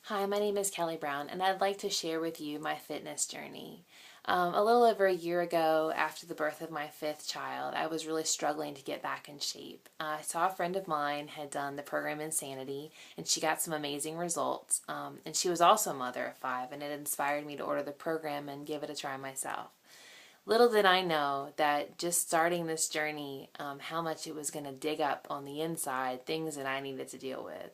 Hi, my name is Kelly Brown, and I'd like to share with you my fitness journey. A little over a year ago, after the birth of my fifth child, I was really struggling to get back in shape. I saw a friend of mine had done the program Insanity, and she got some amazing results. And she was also a mother of five, and it inspired me to order the program and give it a try myself. Little did I know that just starting this journey, how much it was going to dig up on the inside, things that I needed to deal with.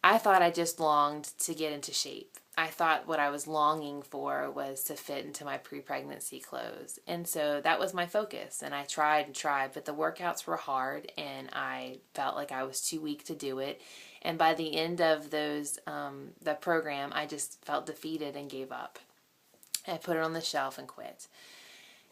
I thought I just longed to get into shape. I thought what I was longing for was to fit into my pre-pregnancy clothes. And so that was my focus. And I tried and tried, but the workouts were hard and I felt like I was too weak to do it. And by the end of the program, I just felt defeated and gave up. I put it on the shelf and quit,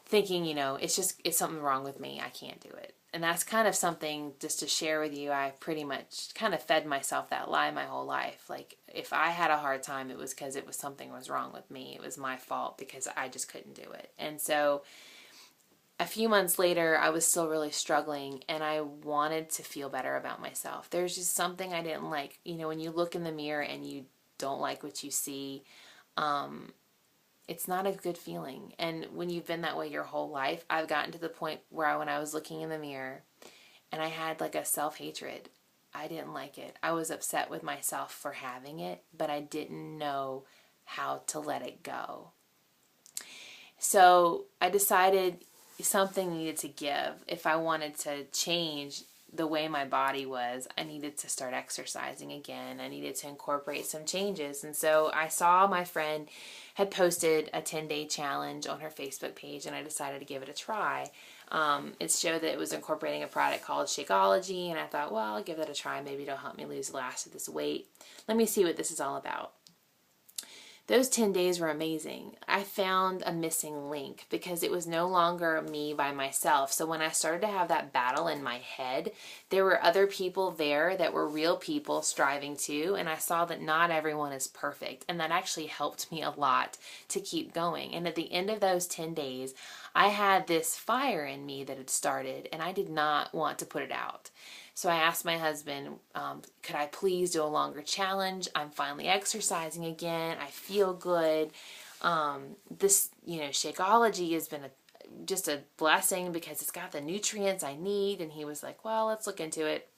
thinking, it's something wrong with me. I can't do it. And that's kind of something just to share with you. I pretty much kind of fed myself that lie my whole life. Like if I had a hard time, it was because it was something was wrong with me. It was my fault because I just couldn't do it. And so a few months later, I was still really struggling and I wanted to feel better about myself. There's just something I didn't like. When you look in the mirror and you don't like what you see, it's not a good feeling. And when you've been that way your whole life, I've gotten to the point where when I was looking in the mirror and I had like a self-hatred, I didn't like it. I was upset with myself for having it, but I didn't know how to let it go. So I decided something needed to give. If I wanted to change the way my body was, I needed to start exercising again. I needed to incorporate some changes. And so I saw my friend had posted a 10-day challenge on her Facebook page, and I decided to give it a try. It showed that it was incorporating a product called Shakeology, and I thought, well, I'll give that a try. Maybe it'll help me lose the last of this weight. Let me see what this is all about. Those 10 days were amazing. I found a missing link because it was no longer me by myself. So when I started to have that battle in my head, there were other people there that were real people striving too. And I saw that not everyone is perfect. And that actually helped me a lot to keep going. And at the end of those 10 days, I had this fire in me that had started and I did not want to put it out. So I asked my husband, could I please do a longer challenge? I'm finally exercising again. I feel good. This, Shakeology has been just a blessing because it's got the nutrients I need. And he was like, well, let's look into it.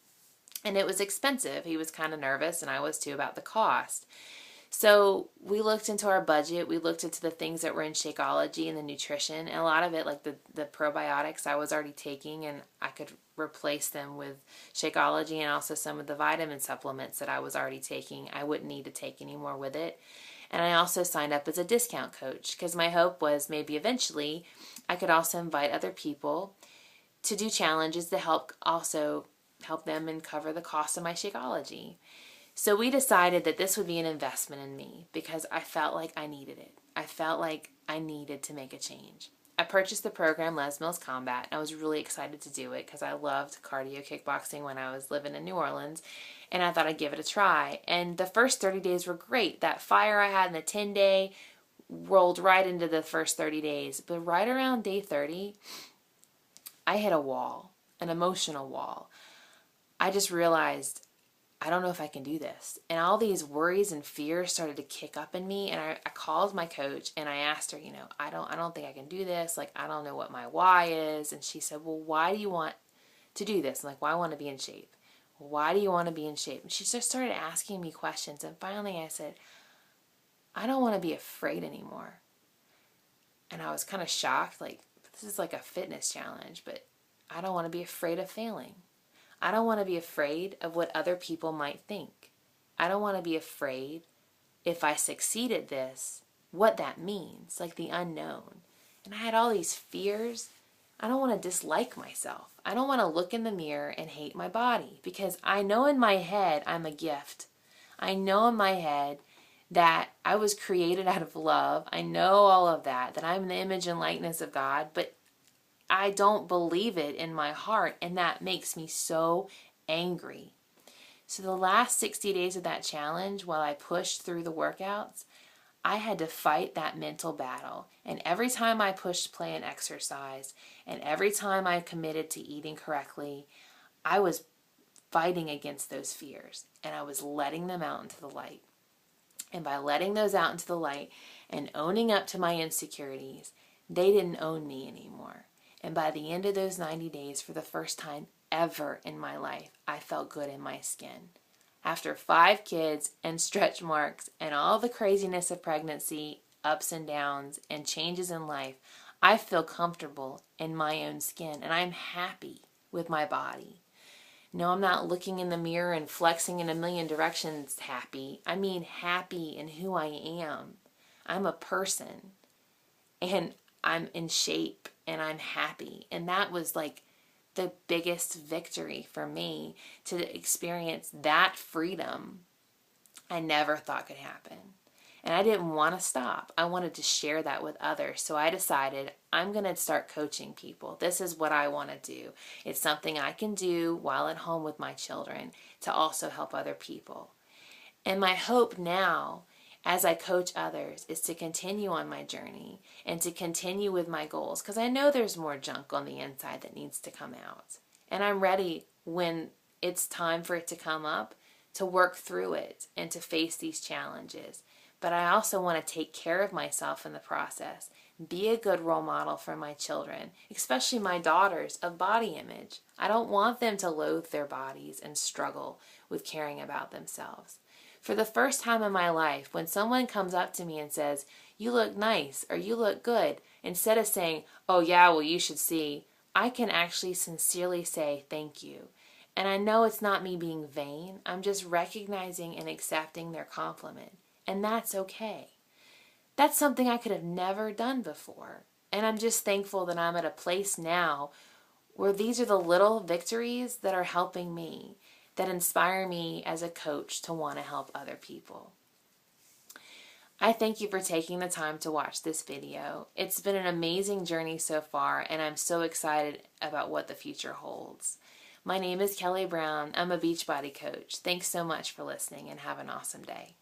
And it was expensive. He was kind of nervous, and I was too, about the cost. So we looked into our budget. We looked into the things that were in Shakeology and the nutrition. And a lot of it, like the probiotics I was already taking, and I could replace them with Shakeology, and also some of the vitamin supplements that I was already taking. I wouldn't need to take any more with it. And I also signed up as a discount coach because my hope was maybe eventually I could also invite other people to do challenges to help them and cover the cost of my Shakeology. So we decided that this would be an investment in me because I felt like I needed it. I felt like I needed to make a change. I purchased the program Les Mills Combat, and I was really excited to do it because I loved cardio kickboxing when I was living in New Orleans, and I thought I'd give it a try. And the first 30 days were great. That fire I had in the 10-day rolled right into the first 30 days. But right around day 30, I hit a wall, an emotional wall. I just realized I don't know if I can do this. And all these worries and fears started to kick up in me. And I called my coach and I asked her, I don't think I can do this. Like, I don't know what my why is. And she said, well, why do you want to do this? I'm like, well, I want to be in shape. Why do you want to be in shape? And she just started asking me questions. And finally I said, I don't want to be afraid anymore. And I was kind of shocked. Like, this is like a fitness challenge, but I don't want to be afraid of failing. I don't want to be afraid of what other people might think. I don't want to be afraid if I succeed at this, what that means, like the unknown. And I had all these fears. I don't want to dislike myself. I don't want to look in the mirror and hate my body because I know in my head I'm a gift. I know in my head that I was created out of love. I know all of that, that I'm the image and likeness of God, but I don't believe it in my heart, and that makes me so angry. So the last 60 days of that challenge, while I pushed through the workouts, I had to fight that mental battle. And every time I pushed play and exercise, and every time I committed to eating correctly, I was fighting against those fears, and I was letting them out into the light. And by letting those out into the light and owning up to my insecurities, they didn't own me anymore. And by the end of those 90 days, for the first time ever in my life, I felt good in my skin. After 5 kids and stretch marks and all the craziness of pregnancy, ups and downs, and changes in life, I feel comfortable in my own skin, and I'm happy with my body. No, I'm not looking in the mirror and flexing in a million directions happy. I mean happy in who I am. I'm a person, and I'm in shape, and I'm happy. And that was like the biggest victory for me, to experience that freedom I never thought could happen. And I didn't want to stop. I wanted to share that with others. So I decided I'm going to start coaching people. This is what I want to do. It's something I can do while at home with my children to also help other people. And my hope now, as I coach others, is to continue on my journey and to continue with my goals, because I know there's more junk on the inside that needs to come out. And I'm ready, when it's time for it to come up, to work through it and to face these challenges. But I also want to take care of myself in the process, be a good role model for my children, especially my daughters, of body image. I don't want them to loathe their bodies and struggle with caring about themselves. For the first time in my life, when someone comes up to me and says, "You look nice," or "You look good," instead of saying, "Oh yeah, well you should see," I can actually sincerely say thank you. And I know it's not me being vain. I'm just recognizing and accepting their compliment. And that's okay. That's something I could have never done before. And I'm just thankful that I'm at a place now where these are the little victories that are helping me, that inspire me as a coach to want to help other people. I thank you for taking the time to watch this video. It's been an amazing journey so far, and I'm so excited about what the future holds. My name is Kelly Brown. I'm a Beachbody coach. Thanks so much for listening, and have an awesome day.